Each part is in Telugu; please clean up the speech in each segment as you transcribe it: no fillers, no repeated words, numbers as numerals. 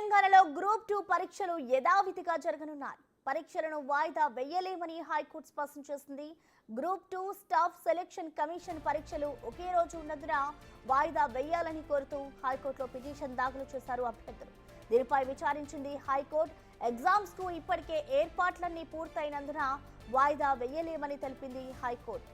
తెలంగాణలో గ్రూప్ 2 పరీక్షలు యథావిధిగా జరగనున్నాయి. పరీక్షలను వాయిదా వేయలేమని హైకోర్టు స్పష్టం చేసింది. గ్రూప్ 2 స్టాఫ్ సెలక్షన్ కమిషన్ పరీక్షలు ఒకే రోజు ఉన్నందున వాయిదా వేయాలని కోరుతూ హైకోర్టులో పిటిషన్ దాఖలు చేశారు అభ్యర్థులు. దీనిపై విచారించింది హైకోర్టు. ఎగ్జామ్స్ కు ఇప్పటికే ఏర్పాట్లన్నీ పూర్తయినందున వాయిదా వేయలేమని తెలిపింది హైకోర్టు.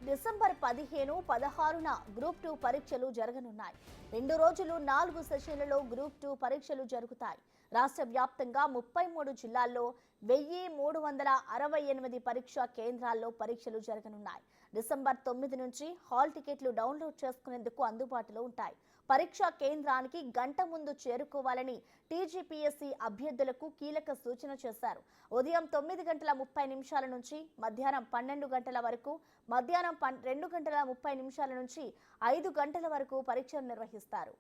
డిసెంబర్ 15, 16న గ్రూప్ 2 పరీక్షలు జరగనున్నాయి. 2 రోజులు 4 సెషన్లలో గ్రూప్ 2 పరీక్షలు జరుగుతాయి. రాష్ట్ర వ్యాప్తంగా 33 జిల్లాల్లో 1368 పరీక్షా కేంద్రాల్లో పరీక్షలు జరగనున్నాయి. డిసెంబర్ 9 నుంచి హాల్ టికెట్లు డౌన్లోడ్ చేసుకునేందుకు అందుబాటులో ఉంటాయి. పరీక్షా కేంద్రానికి గంట ముందు చేరుకోవాలని టీజీపీఎస్సీ అభ్యర్థులకు కీలక సూచన చేశారు. ఉదయం 9:30 నుంచి మధ్యాహ్నం 12 గంటల వరకు, మధ్యాహ్నం 2:30 నుంచి 5 గంటల వరకు పరీక్షలు నిర్వహిస్తారు.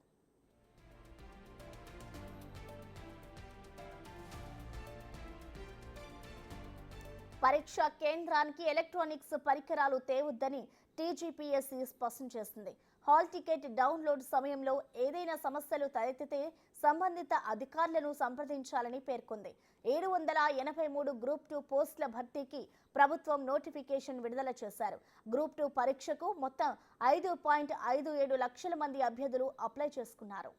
పరీక్షా కేంద్రానికి ఎలక్ట్రానిక్స్ పరికరాలు తేవద్దని టీజీపీఎస్సీ స్పష్టం చేసింది. హాల్ టికెట్ డౌన్లోడ్ సమయంలో ఏదైనా సమస్యలు తలెత్తితే సంబంధిత అధికారులను సంప్రదించాలని పేర్కొంది. 783 గ్రూప్ 2 పోస్టుల భర్తీకి ప్రభుత్వం నోటిఫికేషన్ విడుదల చేశారు. గ్రూప్ 2 పరీక్షకు మొత్తం 5.57 లక్షల మంది అభ్యర్థులు అప్లై చేసుకున్నారు.